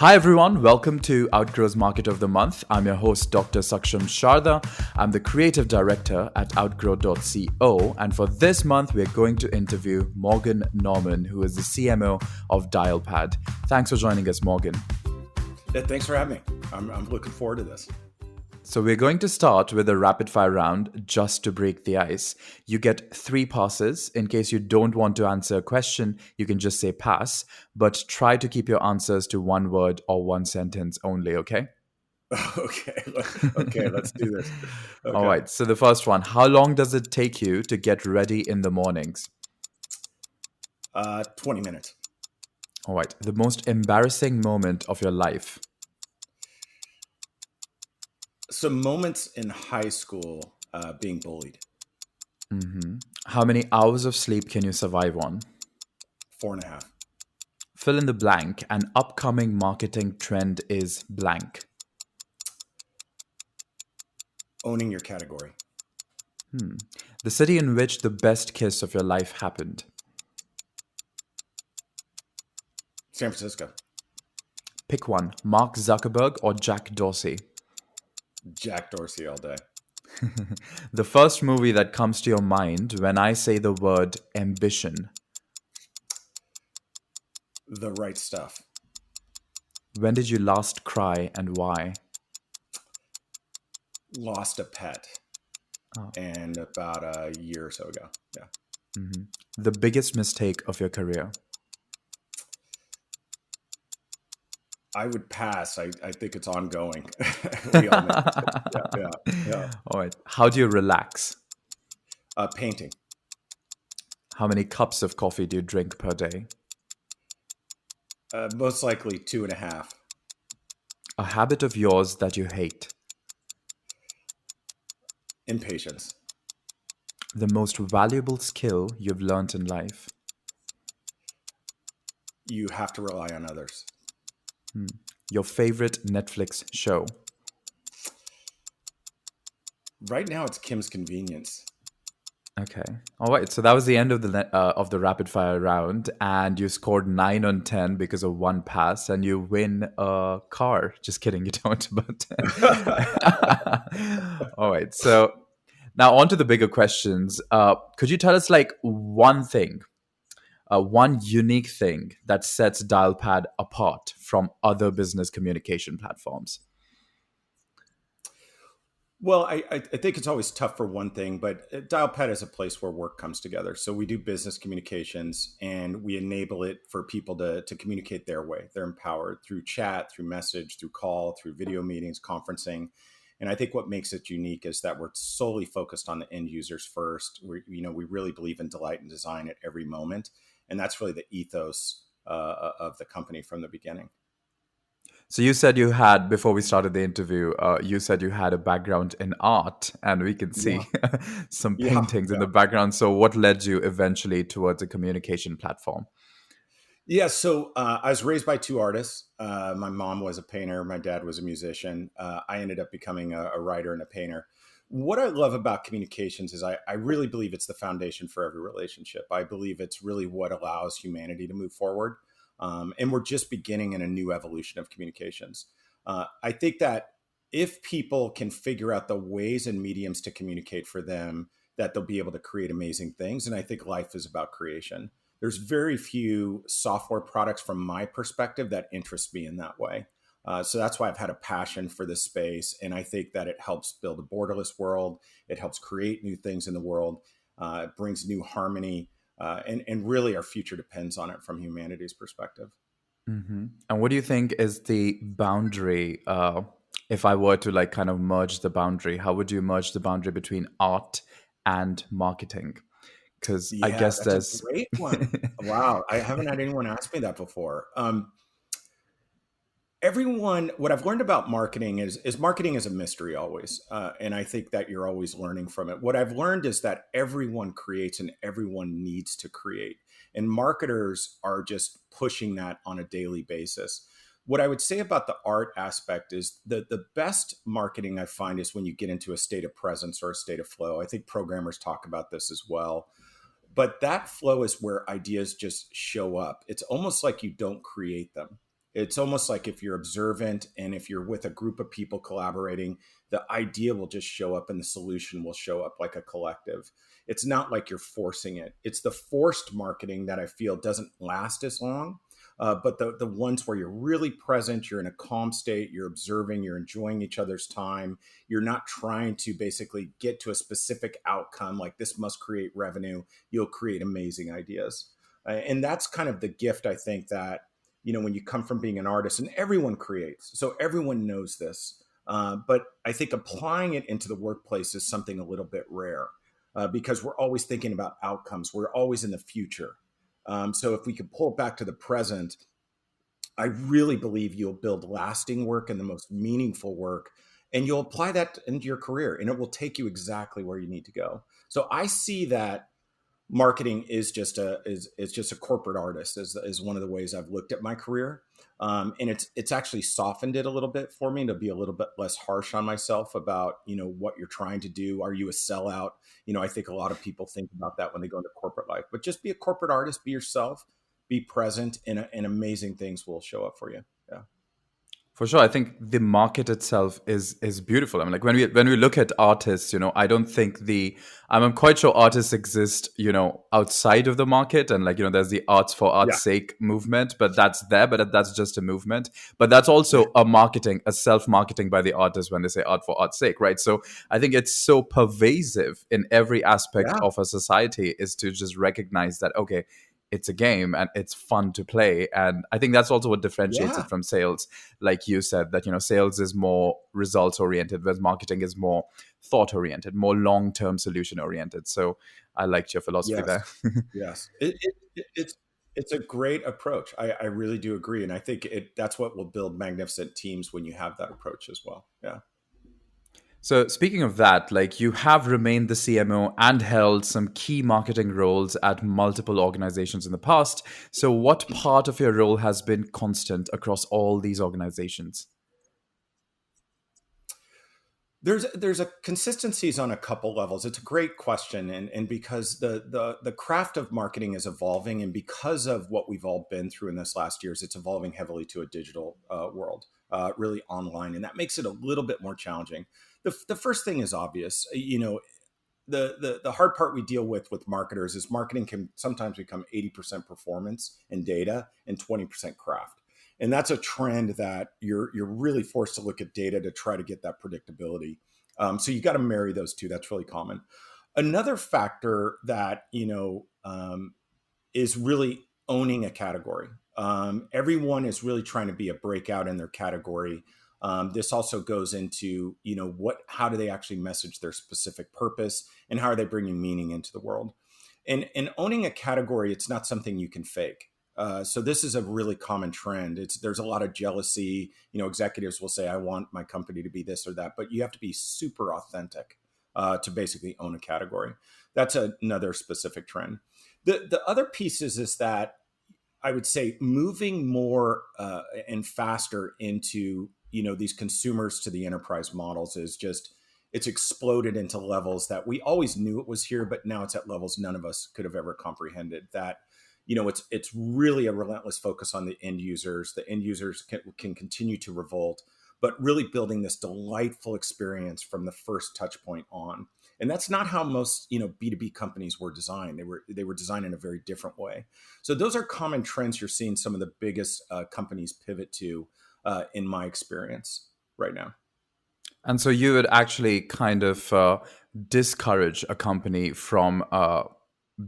Hi everyone, welcome to Outgrow's Market of the Month. I'm your host, Dr. Saksham Sharda. I'm the creative director at outgrow.co, and for this month, we're going to interview Morgan Norman, who is the CMO of Dialpad. Thanks for joining us, Morgan. Yeah, thanks for having me. I'm looking forward to this. So we're going to start with a rapid fire round just to break the ice. You get 3 passes. In case you don't want to answer a question, you can just say pass, but try to keep your answers to one word or one sentence only, okay? Okay, let's do this. Okay. All right, so the first one, how long does it take you to get ready in the mornings? 20 minutes. All right, the most embarrassing moment of your life? Some moments in high school being bullied. How many hours of sleep can you survive on? 4.5. Fill in the blank. An upcoming marketing trend is blank. Owning your category. The city in which the best kiss of your life happened. San Francisco. Pick one, Mark Zuckerberg or Jack Dorsey. Jack Dorsey all day. The first movie that comes to your mind when I say the word ambition. The Right Stuff. When did you last cry and why? Lost a pet. And about a year or so ago. Yeah. The biggest mistake of your career. I would pass. I think it's ongoing. We all know. Yeah. All right. How do you relax? Painting. How many cups of coffee do you drink per day? Most likely 2.5. A habit of yours that you hate. Impatience. The most valuable skill you've learned in life. You have to rely on others. Your favorite Netflix show. Right now, it's Kim's Convenience. Okay. All right. So that was the end of the rapid fire round, and you scored 9 on 10 because of one pass, and you win a car. Just kidding, you don't. But all right. So now on to the bigger questions. Could you tell us like one thing, one unique thing that sets Dialpad apart from other business communication platforms? Well, I think it's always tough for one thing, but Dialpad is a place where work comes together. So we do business communications and we enable it for people to communicate their way. They're empowered through chat, through message, through call, through video meetings, conferencing. And I think what makes it unique is that we're solely focused on the end users first. We really believe in delight and design at every moment. And that's really the ethos of the company from the beginning. So you said you had, before we started the interview, you said you had a background in art, and we can see some paintings in the background. So what led you eventually towards a communication platform? Yeah, so I was raised by 2 artists. My mom was a painter. My dad was a musician. I ended up becoming a writer and a painter. What I love about communications is I really believe it's the foundation for every relationship. I believe it's really what allows humanity to move forward. And we're just beginning in a new evolution of communications. I think that if people can figure out the ways and mediums to communicate for them, that they'll be able to create amazing things. And I think life is about creation. There's very few software products from my perspective that interest me in that way. So that's why I've had a passion for this space. And I think that it helps build a borderless world. It helps create new things in the world. It brings new harmony. And really our future depends on it from humanity's perspective. Mm-hmm. And what do you think is the boundary? If I were to like kind of merge the boundary, how would you merge the boundary between art and marketing? Because I guess that's there's a great one. Wow. I haven't had anyone ask me that before. What I've learned about marketing is marketing is a mystery always. And I think that you're always learning from it. What I've learned is that everyone creates and everyone needs to create. And marketers are just pushing that on a daily basis. What I would say about the art aspect is the best marketing I find is when you get into a state of presence or a state of flow. I think programmers talk about this as well. But that flow is where ideas just show up. It's almost like you don't create them. It's almost like if you're observant and if you're with a group of people collaborating, the idea will just show up and the solution will show up like a collective. It's not like you're forcing it. It's the forced marketing that I feel doesn't last as long. But the ones where you're really present, you're in a calm state, you're observing, you're enjoying each other's time, you're not trying to basically get to a specific outcome like this must create revenue, you'll create amazing ideas. And that's kind of the gift, I think, that, when you come from being an artist, and everyone creates, so everyone knows this. But I think applying it into the workplace is something a little bit rare, because we're always thinking about outcomes. We're always in the future. So if we could pull it back to the present, I really believe you'll build lasting work and the most meaningful work, and you'll apply that into your career, and it will take you exactly where you need to go. So I see that marketing is just a corporate artist is one of the ways I've looked at my career, and it's actually softened it a little bit for me to be a little bit less harsh on myself about what you're trying to do. Are you a sellout? I think a lot of people think about that when they go into corporate life, but just be a corporate artist, be yourself, be present, and amazing things will show up for you. Yeah. For sure, I think the market itself is beautiful. I mean, like when we look at artists, I don't think I'm quite sure artists exist, outside of the market, and there's the arts for Yeah. art's sake movement, but that's just a movement. But that's Yeah. also a self-marketing by the artist when they say art for art's sake, right? So I think it's so pervasive in every aspect Yeah. of a society is to just recognize that, okay, it's a game and it's fun to play. And I think that's also what differentiates Yeah. it from sales. Like you said, that sales is more results oriented, whereas marketing is more thought oriented, more long-term solution oriented. So I liked your philosophy Yes. there. Yes. It's a great approach. I really do agree. And I think that's what will build magnificent teams when you have that approach as well. Yeah. So speaking of that, like you have remained the CMO and held some key marketing roles at multiple organizations in the past. So what part of your role has been constant across all these organizations? There's a consistencies on a couple levels. It's a great question, and because the craft of marketing is evolving, and because of what we've all been through in this last years, it's evolving heavily to a digital world, really online, and that makes it a little bit more challenging. The first thing is obvious. The hard part we deal with marketers is marketing can sometimes become 80% performance and data and 20% craft. And that's a trend that you're really forced to look at data to try to get that predictability. So you got to marry those two. That's really common. Another factor that is really owning a category. Everyone is really trying to be a breakout in their category. This also goes into how do they actually message their specific purpose, and how are they bringing meaning into the world. And owning a category, it's not something you can fake. So this is a really common trend. There's a lot of jealousy. Executives will say, "I want my company to be this or that," but you have to be super authentic to basically own a category. That's another specific trend. The other piece is that I would say moving more and faster into these consumers to the enterprise models is just, it's exploded into levels that we always knew it was here, but now it's at levels none of us could have ever comprehended. That it's really a relentless focus on the end users. The end users can continue to revolt, but really building this delightful experience from the first touch point on. And that's not how most B2B companies were designed. They were designed in a very different way. So those are common trends you're seeing some of the biggest companies pivot to, in my experience right now. And so you would actually kind of discourage a company from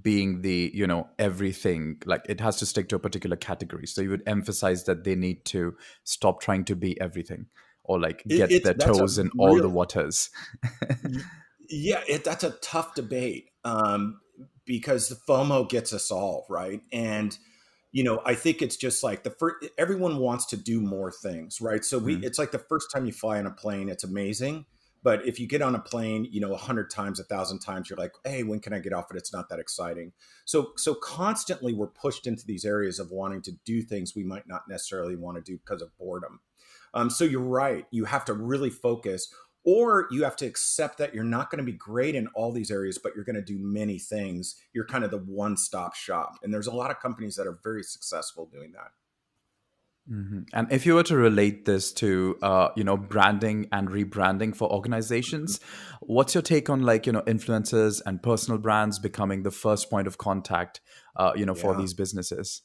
being the everything, like it has to stick to a particular category. So you would emphasize that they need to stop trying to be everything, or like get their That's a toes in all the real waters. Yeah, that's a tough debate, because the FOMO gets us all, right. And I think it's just like everyone wants to do more things, right? So Mm. it's like the first time you fly on a plane, it's amazing. But if you get on a plane, 100 times, 1,000 times, you're like, hey, when can I get off it? It's not that exciting. So constantly we're pushed into these areas of wanting to do things we might not necessarily want to do because of boredom. So you're right. You have to really focus, or you have to accept that you're not going to be great in all these areas, but you're going to do many things. You're kind of the one-stop shop. And there's a lot of companies that are very successful doing that. And if you were to relate this to, branding and rebranding for organizations, what's your take on like, influencers and personal brands becoming the first point of contact, for Yeah. these businesses?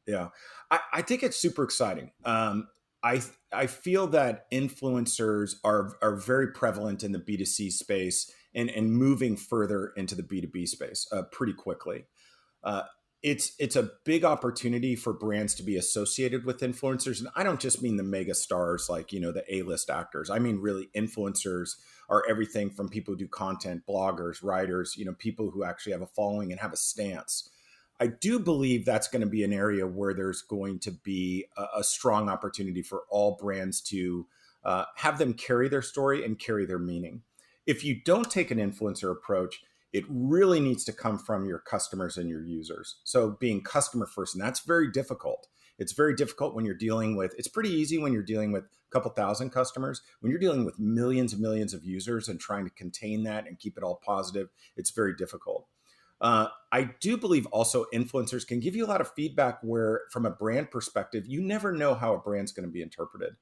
Yeah, I think it's super exciting. I feel that influencers are very prevalent in the B2C space and moving further into the B2B space pretty quickly. Uh, it's a big opportunity for brands to be associated with influencers, and I don't just mean the mega stars like the A-list actors. I mean really influencers are everything from people who do content, bloggers, writers, people who actually have a following and have a stance. I do believe that's going to be an area where there's going to be a strong opportunity for all brands to have them carry their story and carry their meaning. If you don't take an influencer approach, it really needs to come from your customers and your users. So being customer first, and that's very difficult. It's very difficult when you're dealing with, it's pretty easy when you're dealing with a couple thousand customers. When you're dealing with millions and millions of users and trying to contain that and keep it all positive, it's very difficult. I do believe also influencers can give you a lot of feedback where, from a brand perspective, you never know how a brand's going to be interpreted.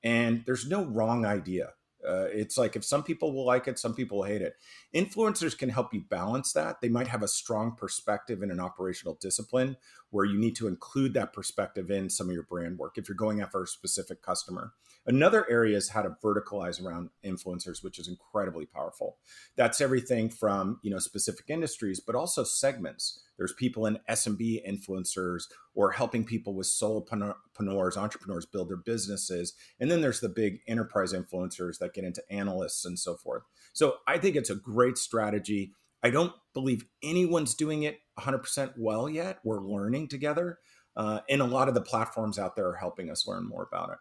And there's no wrong idea. It's like if some people will like it, some people will hate it. Influencers can help you balance that. They might have a strong perspective in an operational discipline where you need to include that perspective in some of your brand work if you're going after a specific customer. Another area is how to verticalize around influencers, which is incredibly powerful. That's everything from specific industries, but also segments. There's people in SMB influencers or helping people with solopreneurs, entrepreneurs build their businesses. And then there's the big enterprise influencers that get into analysts and so forth. So I think it's a great strategy. I don't believe anyone's doing it 100% well yet. We're learning together. And a lot of the platforms out there are helping us learn more about it.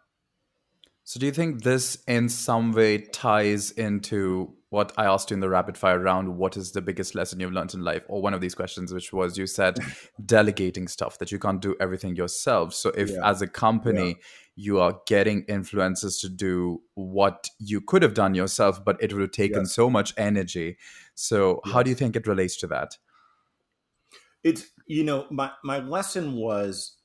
So, do you think this in some way ties into what I asked you in the rapid fire round? What is the biggest lesson you've learned in life? Or one of these questions, which was you said delegating stuff, that you can't do everything yourself. So, if Yeah. as a Yeah. company you are getting influencers to do what you could have done yourself, but it would have taken Yes. so much energy. So, how do you Yes. think it relates to that? It's my lesson was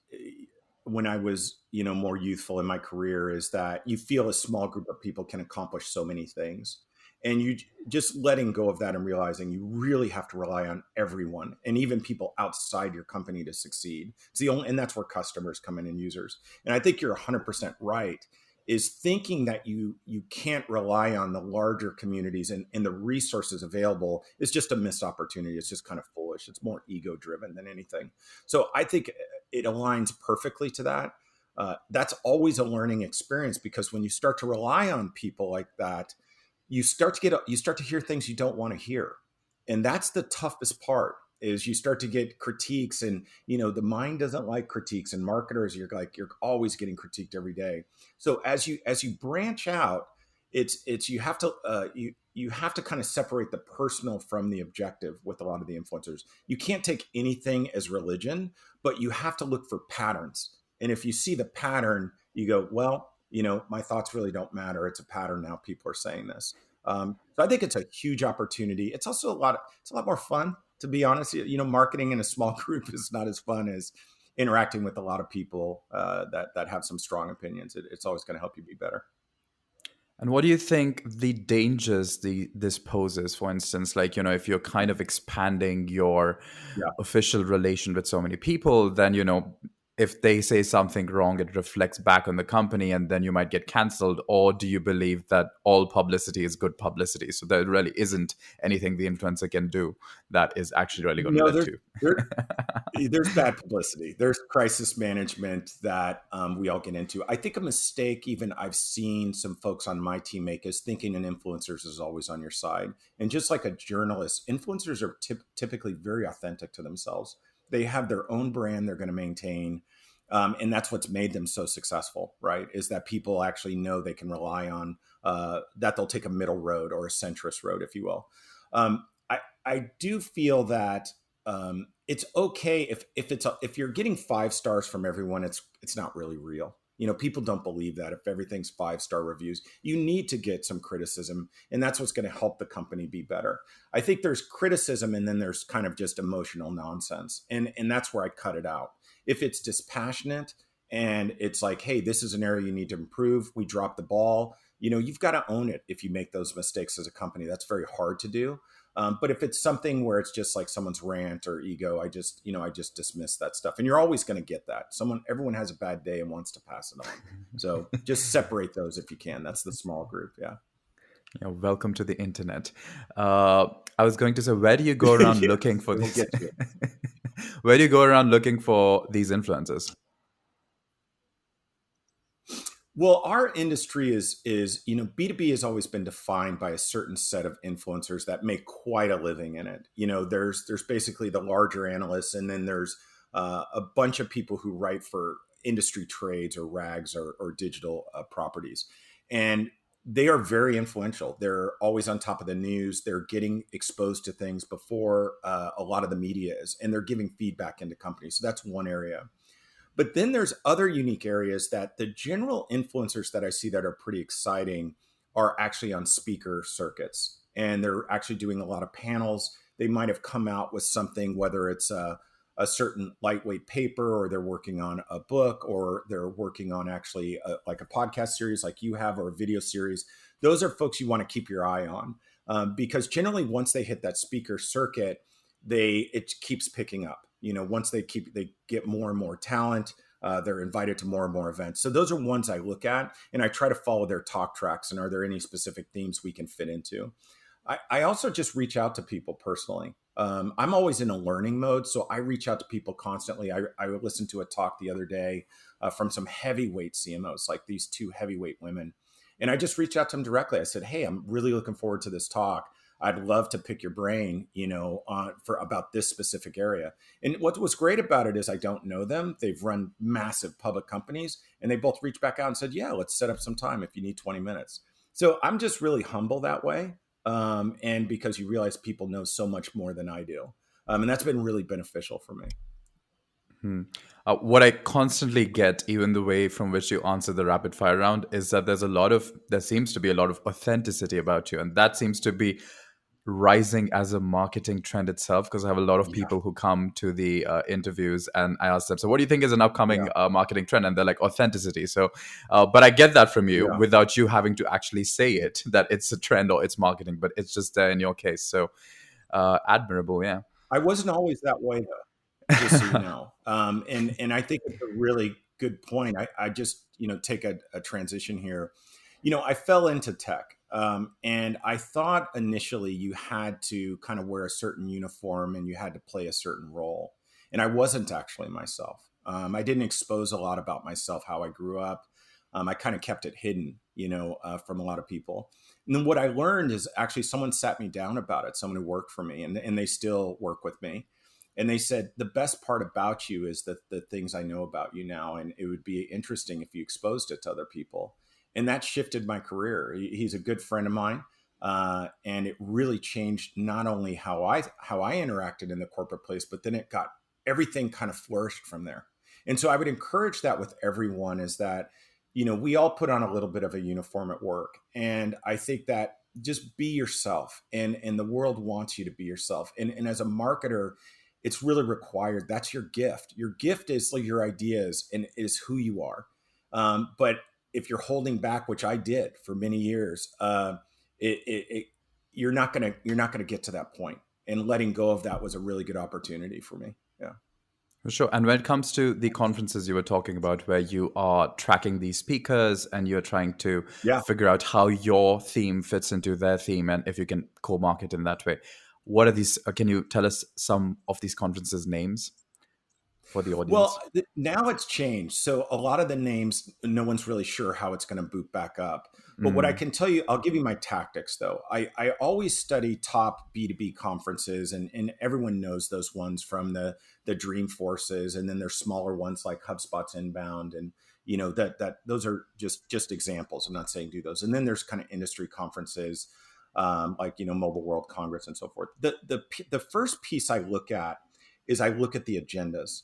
when I was more youthful in my career is that you feel a small group of people can accomplish so many things, and you just letting go of that and realizing you really have to rely on everyone and even people outside your company to succeed. It's the only, and that's where customers come in and users. And I think you're 100% right. Is thinking that you can't rely on the larger communities and the resources available is just a missed opportunity. It's just kind of foolish. It's more ego driven than anything. So I think it aligns perfectly to that. That's always a learning experience because when you start to rely on people like that, you start to hear things you don't want to hear, and that's the toughest part. Is you start to get critiques, and the mind doesn't like critiques, and marketers you're always getting critiqued every day. So as you branch out, it's you have to kind of separate the personal from the objective with a lot of the influencers. You can't take anything as religion, but you have to look for patterns. And if you see the pattern, you go, well, my thoughts really don't matter. It's a pattern now. People are saying this. So I think it's a huge opportunity. It's also it's a lot more fun, to be honest. Marketing in a small group is not as fun as interacting with a lot of people that have some strong opinions. It's always going to help you be better. And what do you think the dangers this poses? For instance, like, if you're kind of expanding your Yeah. official relation with so many people, then, if they say something wrong, it reflects back on the company and then you might get canceled. Or do you believe that all publicity is good publicity? So there really isn't anything the influencer can do that is actually really going to No, lead there, to. there, there's bad publicity. There's crisis management that we all get into. I think a mistake, even I've seen some folks on my team make, is thinking an influencer is always on your side. And just like a journalist, influencers are typically very authentic to themselves. They have their own brand they're going to maintain. And that's what's made them so successful, right? Is that people actually know they can rely on that they'll take a middle road or a centrist road, if you will. I do feel that it's okay if you're getting 5 stars from everyone, it's not really real. People don't believe that if everything's 5-star reviews, you need to get some criticism, and that's what's going to help the company be better. I think there's criticism, and then there's kind of just emotional nonsense, and that's where I cut it out. If it's dispassionate and it's like, hey, this is an area you need to improve. We dropped the ball. You've got to own it if you make those mistakes as a company. That's very hard to do. But if it's something where it's just like someone's rant or ego, I just dismiss that stuff. And you're always going to get that. Everyone has a bad day and wants to pass it on. So just separate those if you can. That's the small group. Yeah. Yeah, welcome to the internet. I was going to say, where do you go around looking for we'll these? get to it. Where do you go around looking for these influencers? Well, our industry is B2B has always been defined by a certain set of influencers that make quite a living in it. There's basically the larger analysts, and then there's a bunch of people who write for industry trades or rags or digital properties, and they are very influential. They're always on top of the news. They're getting exposed to things before a lot of the media is, and they're giving feedback into companies. So that's one area. But then there's other unique areas that the general influencers that I see that are pretty exciting are actually on speaker circuits. And they're actually doing a lot of panels. They might have come out with something, whether it's a certain lightweight paper, or they're working on a book, or they're working on actually like a podcast series like you have, or a video series. Those are folks you want to keep your eye on, because generally once they hit that speaker circuit, it keeps picking up. Once they get more and more talent, they're invited to more and more events. So those are ones I look at, and I try to follow their talk tracks. And are there any specific themes we can fit into? I also just reach out to people personally. I'm always in a learning mode, so I reach out to people constantly. I listened to a talk the other day from some heavyweight CMOs, like these two heavyweight women. And I just reached out to them directly. I said, hey, I'm really looking forward to this talk. I'd love to pick your brain, for about this specific area. And what was great about it is I don't know them. They've run massive public companies, and they both reached back out and said, yeah, let's set up some time if you need 20 minutes. So I'm just really humble that way. And because you realize people know so much more than I do. And that's been really beneficial for me. What I constantly get, even the way from which you answer the rapid fire round, is that there seems to be a lot of authenticity about you. And that seems to be rising as a marketing trend itself, because I have a lot of people who come to the interviews, and I ask them, so what do you think is an upcoming marketing trend? And they're like, authenticity. So, but I get that from you without you having to actually say it, that it's a trend or it's marketing, but it's just there in your case. So admirable. Yeah. I wasn't always that way though, just so you know. And I think it's a really good point. I just, take a transition here. I fell into tech. And I thought initially you had to kind of wear a certain uniform and you had to play a certain role. And I wasn't actually myself. I didn't expose a lot about myself, how I grew up. I kind of kept it hidden, from a lot of people. And then what I learned is actually someone sat me down about it, someone who worked for me, and they still work with me. And they said, the best part about you is the things I know about you now. And it would be interesting if you exposed it to other people. And that shifted my career. He's a good friend of mine. And it really changed not only how I interacted in the corporate place, but then everything kind of flourished from there. And so I would encourage that with everyone, is that, we all put on a little bit of a uniform at work. And I think that just be yourself, and the world wants you to be yourself. And as a marketer, it's really required. That's your gift. Your gift is like your ideas and is who you are. But if you're holding back, which I did for many years, you're not gonna get to that point. And letting go of that was a really good opportunity for me. Yeah, for sure. And when it comes to the conferences you were talking about, where you are tracking these speakers and you're trying to figure out how your theme fits into their theme, and if you can co-market in that way, what are these? Can you tell us some of these conferences' names for the audience? Well, now it's changed. So a lot of the names, no one's really sure how it's going to boot back up. But what I can tell you, I'll give you my tactics though. I always study top B2B conferences, and everyone knows those ones from the Dreamforces, and then there's smaller ones like HubSpot's Inbound, and that those are just examples. I'm not saying do those. And then there's kind of industry conferences like Mobile World Congress and so forth. The first piece I look at is I look at the agendas.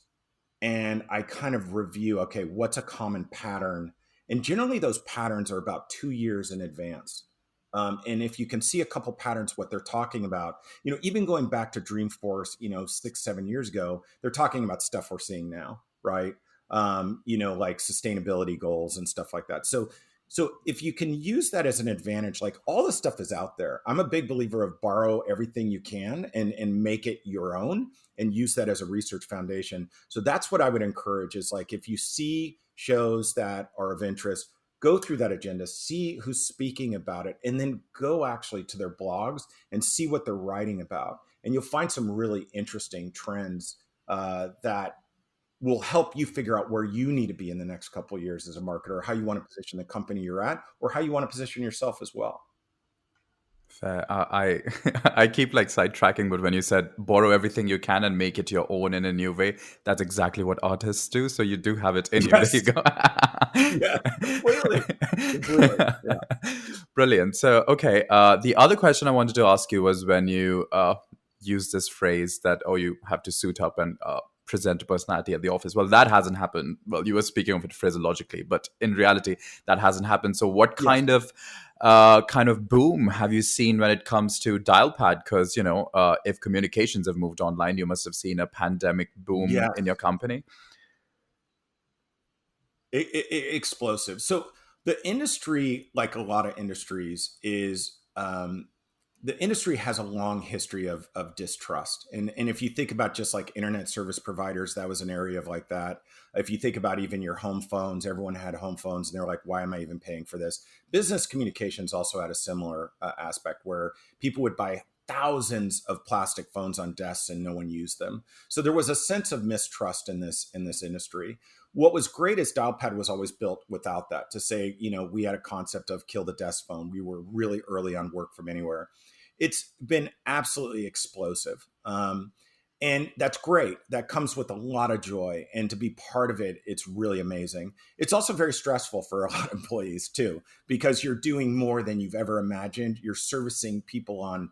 And I kind of review, okay, what's a common pattern? And generally those patterns are about 2 years in advance. And if you can see a couple patterns, what they're talking about, even going back to Dreamforce, 6-7 years ago, they're talking about stuff we're seeing now, right? like sustainability goals and stuff like that. So if you can use that as an advantage, like all this stuff is out there. I'm a big believer of borrow everything you can and make it your own and use that as a research foundation. So that's what I would encourage is like, if you see shows that are of interest, go through that agenda, see who's speaking about it, and then go actually to their blogs and see what they're writing about. And you'll find some really interesting trends that will help you figure out where you need to be in the next couple of years as a marketer, how you want to position the company you're at, or how you want to position yourself as well. Fair. I keep like sidetracking, but when you said borrow everything you can and make it your own in a new way, that's exactly what artists do. So you do have it in you. There you Yes. go. Yeah, completely. Completely. Yeah. Brilliant. So, okay. The other question I wanted to ask you was when you use this phrase that, oh, you have to suit up and present a personality at the office. Well, that hasn't happened. Well, you were speaking of it phraseologically, but in reality, that hasn't happened. So what Yes. kind of boom have you seen when it comes to Dialpad? Because, if communications have moved online, you must have seen a pandemic boom Yes. in your company. Explosive. So the industry, like a lot of industries, is the industry has a long history of distrust. And if you think about just like internet service providers, that was an area of like that. If you think about even your home phones, everyone had home phones and they're like, why am I even paying for this? Business communications also had a similar aspect where people would buy thousands of plastic phones on desks and no one used them. So there was a sense of mistrust in this industry. What was great is Dialpad was always built without that, to say, we had a concept of kill the desk phone. We were really early on work from anywhere. It's been absolutely explosive. And that's great. That comes with a lot of joy. And to be part of it, it's really amazing. It's also very stressful for a lot of employees too, because you're doing more than you've ever imagined. You're servicing people on,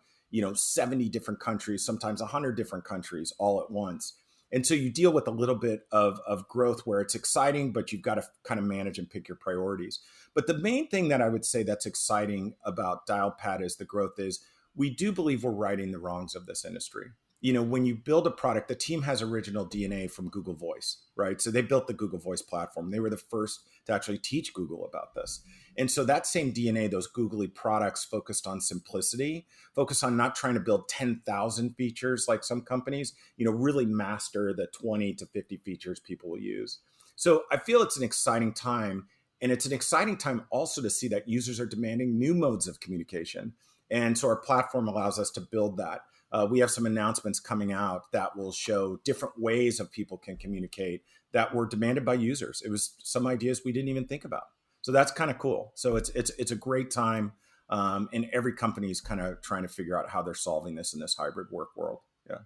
70 different countries, sometimes 100 different countries all at once. And so you deal with a little bit of growth where it's exciting, but you've got to kind of manage and pick your priorities. But the main thing that I would say that's exciting about Dialpad is the growth is we do believe we're righting the wrongs of this industry. When you build a product, the team has original DNA from Google Voice, right? So they built the Google Voice platform. They were the first to actually teach Google about this. And so that same DNA, those googly products focused on simplicity, focused on not trying to build 10,000 features like some companies, really master the 20 to 50 features people will use. So I feel it's an exciting time. And it's an exciting time also to see that users are demanding new modes of communication. And so our platform allows us to build that. We have some announcements coming out that will show different ways of people can communicate that were demanded by users. It was some ideas we didn't even think about. So that's kind of cool. So it's a great time. And every company is kind of trying to figure out how they're solving this in this hybrid work world. Yeah.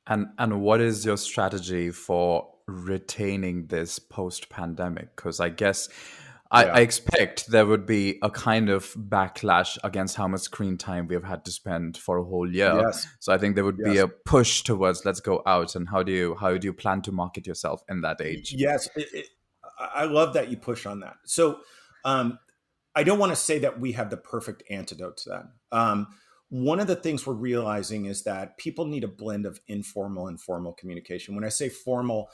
And what is your strategy for retaining this post-pandemic? Because I guess I expect there would be a kind of backlash against how much screen time we have had to spend for a whole year. Yes. So I think there would be Yes. a push towards let's go out. And how do you plan to market yourself in that age? Yes. I love that you push on that. So I don't want to say that we have the perfect antidote to that. One of the things we're realizing is that people need a blend of informal and formal communication. When I say formal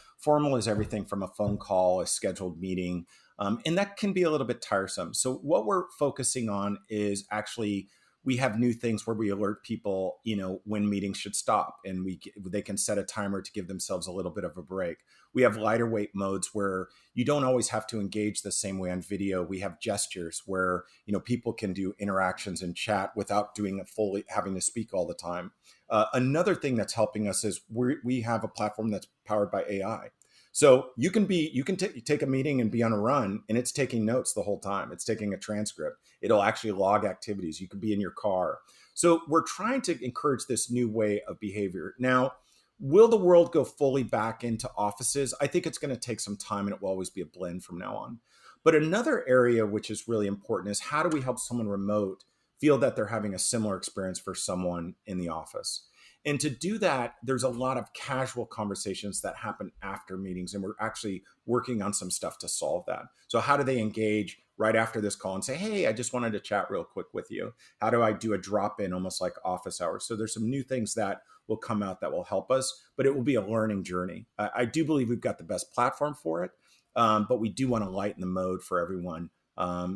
is everything from a phone call, a scheduled meeting, and that can be a little bit tiresome. So what we're focusing on is actually we have new things where we alert people, when meetings should stop, and they can set a timer to give themselves a little bit of a break. We have lighter weight modes where you don't always have to engage the same way on video. We have gestures where, people can do interactions and chat without doing it fully, having to speak all the time. Another thing that's helping us is we have a platform that's powered by AI. So you can take a meeting and be on a run, and it's taking notes the whole time. It's taking a transcript. It'll actually log activities. You could be in your car. So we're trying to encourage this new way of behavior. Now, will the world go fully back into offices? I think it's going to take some time, and it will always be a blend from now on. But another area which is really important is how do we help someone remote feel that they're having a similar experience for someone in the office? And to do that, there's a lot of casual conversations that happen after meetings, and we're actually working on some stuff to solve that. So how do they engage right after this call and say, hey, I just wanted to chat real quick with you? How do I do a drop-in almost like office hours? So there's some new things that will come out that will help us, but it will be a learning journey. I do believe we've got the best platform for it. but we do want to lighten the mode for everyone,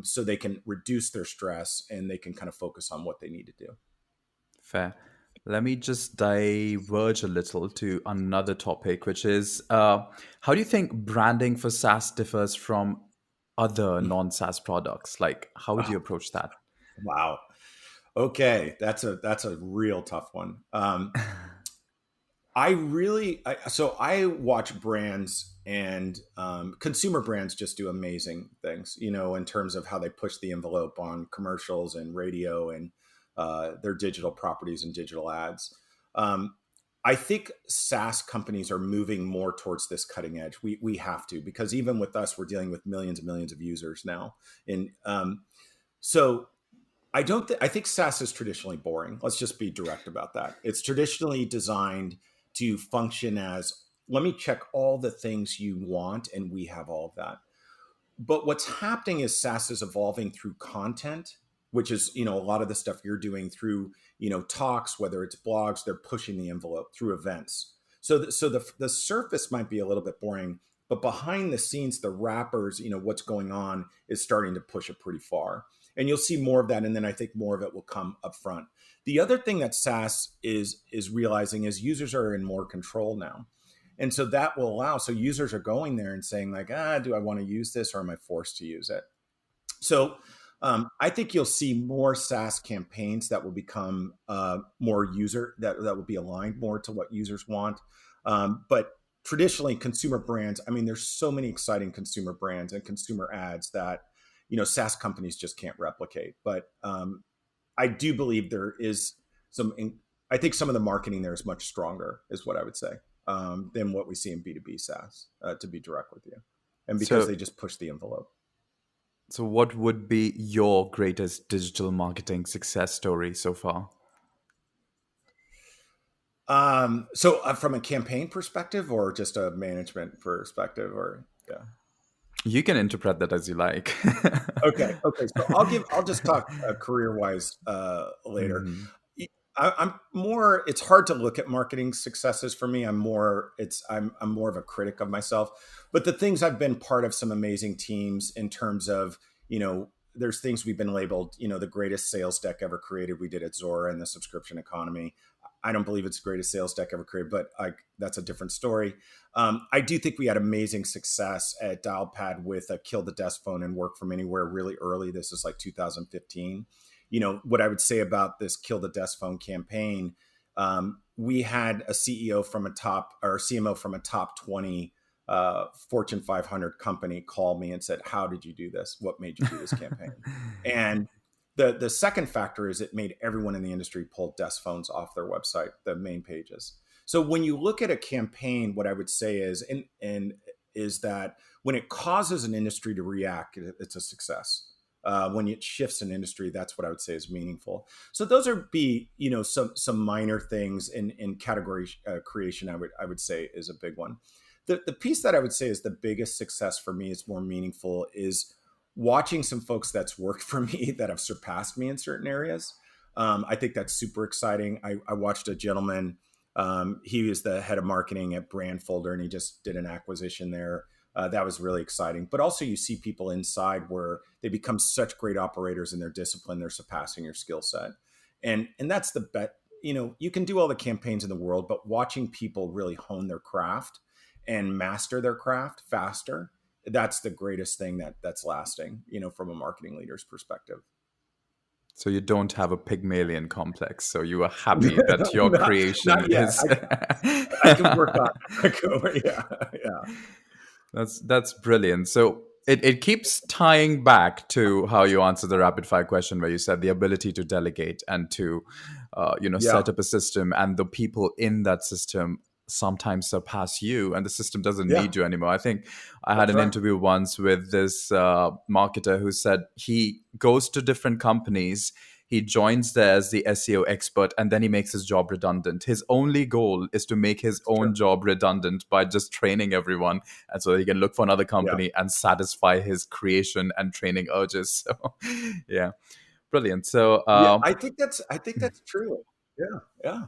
so they can reduce their stress and they can kind of focus on what they need to do. Fair. Let me just diverge a little to another topic, which is how do you think branding for SaaS differs from other non-SaaS products? Like, how would Oh, you approach that? wow. Okay, that's a real tough one. So I watch brands and consumer brands just do amazing things, in terms of how they push the envelope on commercials and radio and their digital properties and digital ads. Um, I think SaaS companies are moving more towards this cutting edge. We have to, because even with us, we're dealing with millions and millions of users now. And so I don't. I think SaaS is traditionally boring. Let's just be direct about that. It's traditionally designed to function as, let me check all the things you want, and we have all of that. But what's happening is SaaS is evolving through content, which is, a lot of the stuff you're doing through, talks, whether it's blogs, they're pushing the envelope through events. So the surface might be a little bit boring, but behind the scenes, the wrappers, what's going on is starting to push it pretty far. And you'll see more of that. And then I think more of it will come up front. The other thing that SaaS is realizing is users are in more control now. And so that will allow, so users are going there and saying like, do I want to use this, or am I forced to use it? So I think you'll see more SaaS campaigns that will become more user, that will be aligned more to what users want. But traditionally consumer brands, I mean, there's so many exciting consumer brands and consumer ads that, SaaS companies just can't replicate. But I do believe there is I think some of the marketing there is much stronger, is what I would say, than what we see in B2B SaaS, to be direct with you. And because So, they just push the envelope. so what would be your greatest digital marketing success story so far? So from a campaign perspective or just a management perspective, or yeah. You can interpret that as you like. Okay. So I'll just talk career wise later. Mhm. I'm more. It's hard to look at marketing successes for me. I'm more of a critic of myself. But the things I've been part of some amazing teams in terms of, there's things we've been labeled, the greatest sales deck ever created. We did at Zuoro and the subscription economy. I don't believe it's the greatest sales deck ever created, but that's a different story. I do think we had amazing success at Dialpad with a kill the desk phone and work from anywhere really early. This is like 2015. What I would say about this kill the desk phone campaign, we had a CEO from a top, or CMO from a top 20 Fortune 500 company call me and said, how did you do this? What made you do this campaign? And the second factor is it made everyone in the industry pull desk phones off their website, the main pages. So when you look at a campaign, what I would say is, and is that when it causes an industry to react, it's a success. When it shifts an industry, that's what I would say is meaningful. So those are some minor things in category creation. I would say is a big one. The piece that I would say is the biggest success for me, is more meaningful, is watching some folks that's worked for me that have surpassed me in certain areas. I think that's super exciting. I watched a gentleman. He was the head of marketing at Brandfolder, and he just did an acquisition there. That was really exciting. But also you see people inside where they become such great operators in their discipline, they're surpassing your skill set. And that's the bet. You can do all the campaigns in the world, but watching people really hone their craft and master their craft faster, that's the greatest thing that's lasting, from a marketing leader's perspective. So you don't have a Pygmalion complex. So you are happy that your not, creation not yet. is. I can work on it. Yeah. That's brilliant. So it keeps tying back to how you answered the rapid fire question, where you said the ability to delegate and to Yeah. set up a system, and the people in that system sometimes surpass you, and the system doesn't Yeah. need you anymore. I think I had That's an right. interview once with this marketer who said he goes to different companies, he joins there as the SEO expert, and then he makes his job redundant. His only goal is to make his It's true. own job redundant by just training everyone, and so he can look for another Yeah. company and satisfy his creation and training urges. So yeah, brilliant. So Yeah. I think that's true. Yeah. Yeah.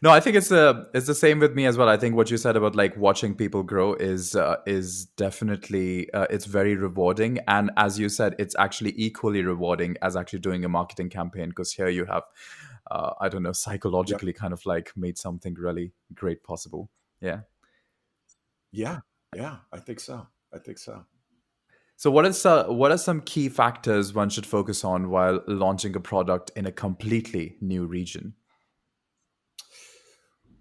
No, I think it's the same with me as well. I think what you said about like watching people grow is definitely it's very rewarding, and as you said, it's actually equally rewarding as actually doing a marketing campaign, because here you have, I don't know, Yep. psychologically kind of like made something really great possible. Yeah. Yeah. Yeah. I think so. I think so. So what are some key factors one should focus on while launching a product in a completely new region?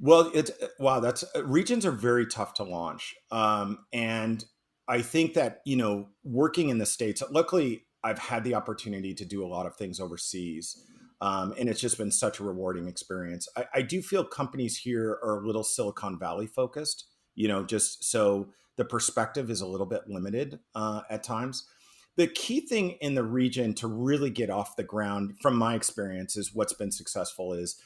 Well, it's wow. That's regions are very tough to launch, and I think that working in the states. Luckily, I've had the opportunity to do a lot of things overseas, and it's just been such a rewarding experience. I do feel companies here are a little Silicon Valley focused. Just so the perspective is a little bit limited at times. The key thing in the region to really get off the ground, from my experience, is what's been successful is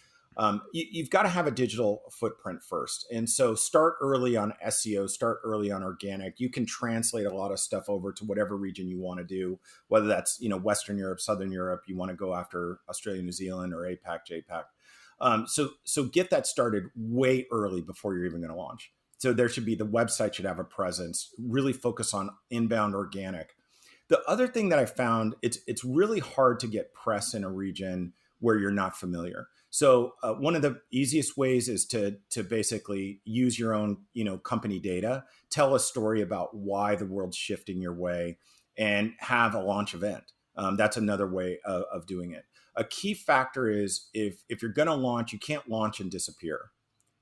you've got to have a digital footprint first. And so start early on SEO, start early on organic. You can translate a lot of stuff over to whatever region you want to do, whether that's, Western Europe, Southern Europe, you want to go after Australia, New Zealand, or APAC, JPAC. So get that started way early before you're even going to launch. So there should be, the website should have a presence, really focus on inbound organic. The other thing that I found, it's really hard to get press in a region where you're not familiar. So one of the easiest ways is to basically use your own company data, tell a story about why the world's shifting your way, and have a launch event. That's another way of doing it. A key factor is if you're going to launch, you can't launch and disappear.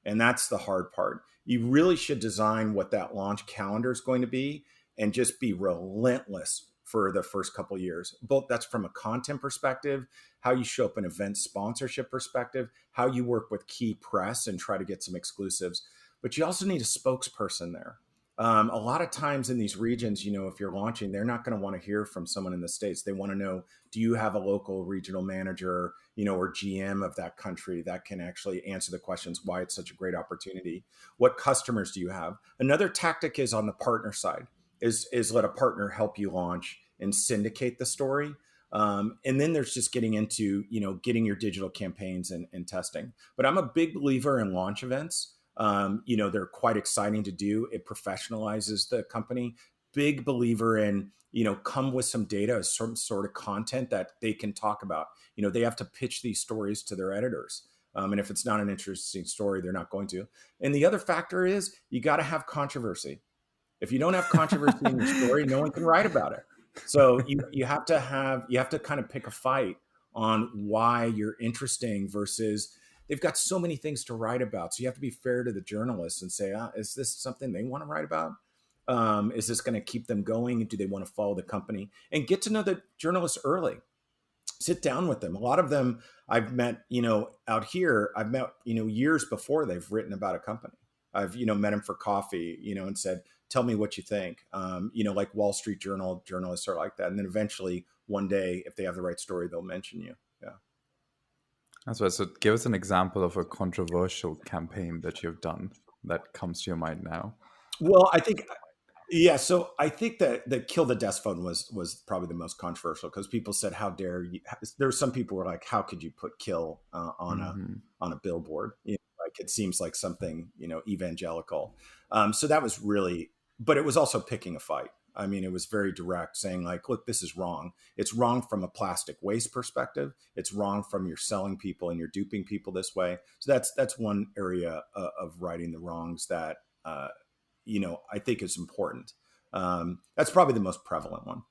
And that's the hard part. You really should design what that launch calendar is going to be and just be relentless for the first couple of years. Both that's from a content perspective, how you show up an event sponsorship perspective, how you work with key press and try to get some exclusives. But you also need a spokesperson there. A lot of times in these regions, if you're launching, they're not going to want to hear from someone in the States. They want to know, do you have a local regional manager, or GM of that country that can actually answer the questions why it's such a great opportunity? What customers do you have? Another tactic is on the partner side, is let a partner help you launch and syndicate the story. And then there's just getting into, getting your digital campaigns and testing. But I'm a big believer in launch events. They're quite exciting to do. It professionalizes the company. Big believer in, come with some data, some sort of content that they can talk about. They have to pitch these stories to their editors. And if it's not an interesting story, they're not going to. And the other factor is you got to have controversy. If you don't have controversy in your story, no one can write about it. So you have to kind of pick a fight on why you're interesting versus they've got so many things to write about. So you have to be fair to the journalists and say, is this something they want to write about? Is this going to keep them going? Do they want to follow the company? And get to know the journalists early. Sit down with them. A lot of them I've met, out here, I've met, years before they've written about a company. I've, met them for coffee, and said, tell me what you think. Like Wall Street Journal journalists are like that. And then eventually one day, if they have the right story, they'll mention you. Yeah. That's right. So give us an example of a controversial campaign that you've done that comes to your mind now. Well, yeah. So I think that the kill the desk phone was probably the most controversial because people said, how dare you? There were some people who were like, how could you put kill Mm-hmm. on a billboard? Like it seems like something, evangelical. So that was really, but it was also picking a fight. I mean, it was very direct, saying like, look, this is wrong. It's wrong from a plastic waste perspective. It's wrong from you're selling people and you're duping people this way. So that's one area of righting the wrongs that, I think is important. That's probably the most prevalent one.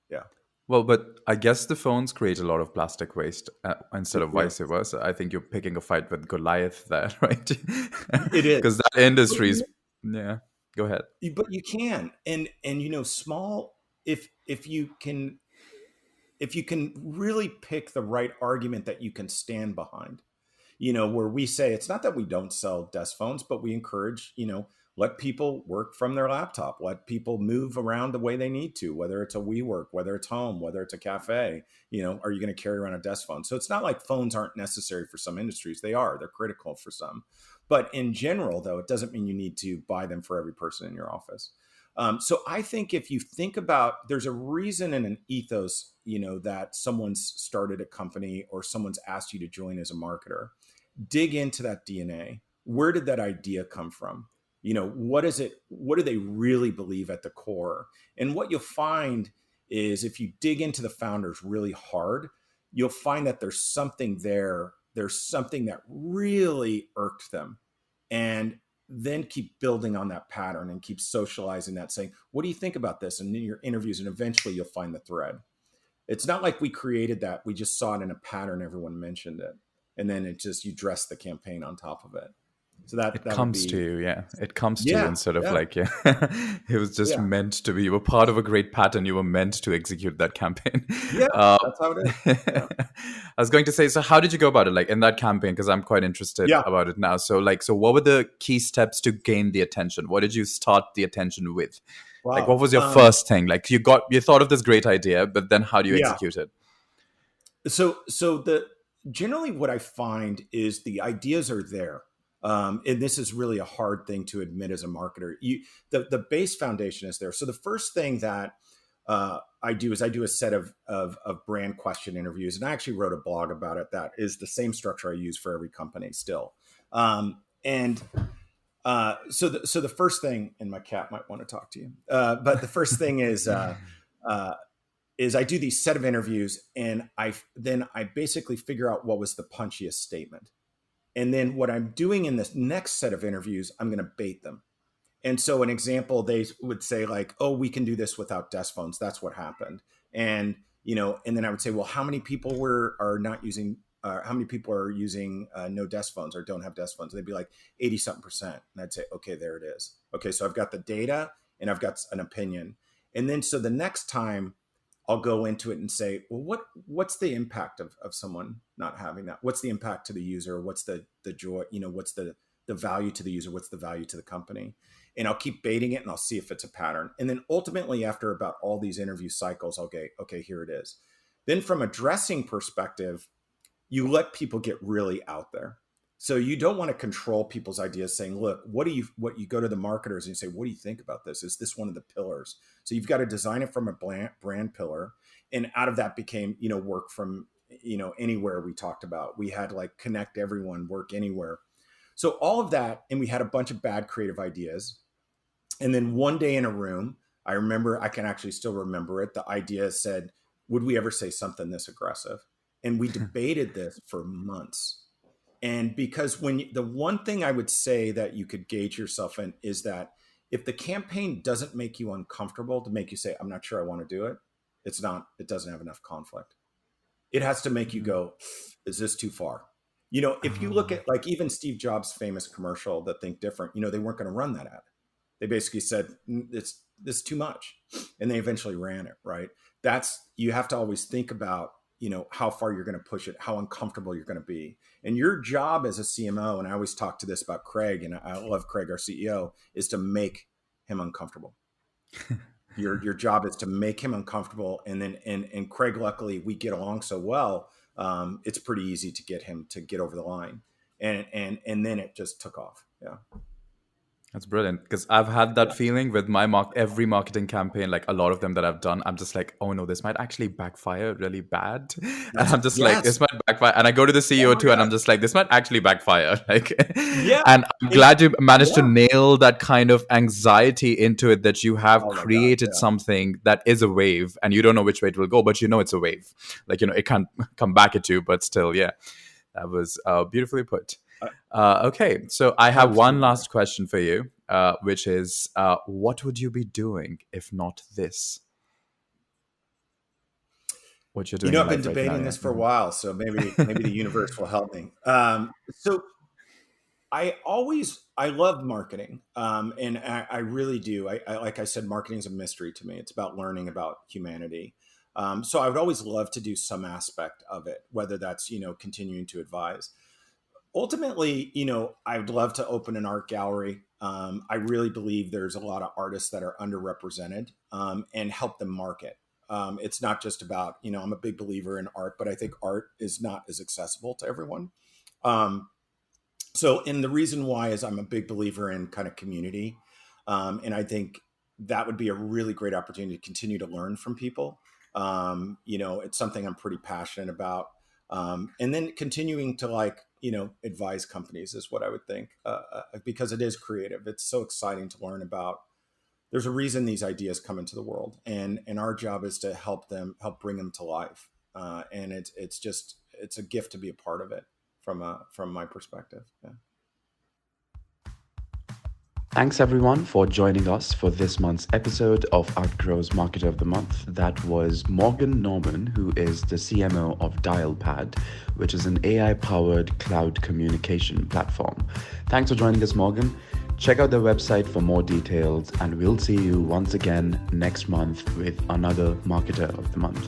Yeah. Well, but I guess the phones create a lot of plastic waste instead of Yeah. vice versa. I think you're picking a fight with Goliath there, right? It is. Because that industry is, yeah. Go ahead. But you can, and small, if you can really pick the right argument that you can stand behind, where we say it's not that we don't sell desk phones, but we encourage, let people work from their laptop, let people move around the way they need to, whether it's a WeWork, whether it's home, whether it's a cafe, are you going to carry around a desk phone? So it's not like phones aren't necessary for some industries. They're critical for some. But in general, though, it doesn't mean you need to buy them for every person in your office. So I think if you think about, there's a reason and an ethos, that someone's started a company or someone's asked you to join as a marketer. dig into that DNA. Where did that idea come from? What is it? What do they really believe at the core? And what you'll find is if you dig into the founders really hard, you'll find that there's something there. There's something that really irked them. And then keep building on that pattern and keep socializing that, saying, what do you think about this? And in your interviews, and eventually you'll find the thread. It's not like we created that. We just saw it in a pattern. Everyone mentioned it. And then you dress the campaign on top of it. So that comes to you, yeah. It comes to you instead of it was just meant to be. You were part of a great pattern. You were meant to execute that campaign. Yeah, that's how it is. Yeah. I was going to say, so how did you go about it, like in that campaign? Because I'm quite interested about it now. So what were the key steps to gain the attention? What did you start the attention with? Wow. Like, what was your first thing? Like, you thought of this great idea, but then how do you execute it? So generally what I find is the ideas are there. And this is really a hard thing to admit as a marketer. The base foundation is there. So the first thing that I do is I do a set of brand question interviews, and I actually wrote a blog about it. That is the same structure I use for every company still. So the first thing, and my cat might want to talk to you, but the first thing is I do these set of interviews, and I basically figure out what was the punchiest statement. And then what I'm doing in this next set of interviews, I'm going to bait them. And so an example, they would say like, oh, we can do this without desk phones. That's what happened. And, and then I would say, well, how many people are not using, how many people are using no desk phones or don't have desk phones? They'd be like 80-something%. And I'd say, okay, there it is. Okay. So I've got the data and I've got an opinion. And then, so the next time I'll go into it and say, well, what's the impact of someone not having that? What's the impact to the user? What's the joy? What's the value to the user? What's the value to the company? And I'll keep baiting it and I'll see if it's a pattern. And then ultimately, after about all these interview cycles, I'll go, okay, here it is. Then from a dressing perspective, you let people get really out there. So you don't want to control people's ideas, saying, look, what you go to the marketers and you say, what do you think about this? Is this one of the pillars? So you've got to design it from a brand pillar. And out of that became, work from, anywhere we talked about. We had like connect everyone, work anywhere. So all of that, and we had a bunch of bad creative ideas. And then one day in a room, I can actually still remember it. The idea said, would we ever say something this aggressive? And we debated this for months. And because the one thing I would say that you could gauge yourself in is that if the campaign doesn't make you uncomfortable to make you say, I'm not sure I want to do it, it doesn't have enough conflict. It has to make you go, is this too far? If you look at like even Steve Jobs' famous commercial, the Think Different, they weren't going to run that ad. They basically said, this is too much. And they eventually ran it, right? You have to always think about, how far you're going to push it, how uncomfortable you're going to be. And your job as a CMO, and I always talk to this about Craig, and I love Craig, our CEO, is to make him uncomfortable. Your job is to make him uncomfortable. And then, and Craig, luckily we get along so well. It's pretty easy to get him to get over the line. And then it just took off. Yeah. That's brilliant, because I've had that feeling with every marketing campaign, like a lot of them that I've done. I'm just like, oh no, this might actually backfire really bad. And I'm just like, this might backfire. And I go to the CEO too, and I'm just like, this might actually backfire. Like, and I'm glad you managed to nail that kind of anxiety into it, that you have created something that is a wave, and you don't know which way it will go, but it's a wave. Like, it can't come back at you, but still, yeah, that was beautifully put. Okay, so I have one last question for you, which is, what would you be doing if not this? What you're doing? I've been debating this for a while, so maybe the universe will help me. So I love marketing, and I really do. I like I said, marketing is a mystery to me. It's about learning about humanity. So I would always love to do some aspect of it, whether that's continuing to advise. Ultimately, I'd love to open an art gallery. I really believe there's a lot of artists that are underrepresented, and help them market. It's not just about, I'm a big believer in art, but I think art is not as accessible to everyone. And the reason why is I'm a big believer in kind of community. And I think that would be a really great opportunity to continue to learn from people. It's something I'm pretty passionate about. And then continuing to advise companies is what I would think, because it is creative. It's so exciting to learn about. There's a reason these ideas come into the world, and our job is to help bring them to life. And it's a gift to be a part of it from my perspective. Yeah. Thanks everyone for joining us for this month's episode of Outgrow's Marketer of the Month. That was Morgan Norman, who is the CMO of Dialpad, which is an AI-powered cloud communication platform. Thanks for joining us, Morgan. Check out their website for more details, and we'll see you once again next month with another Marketer of the Month.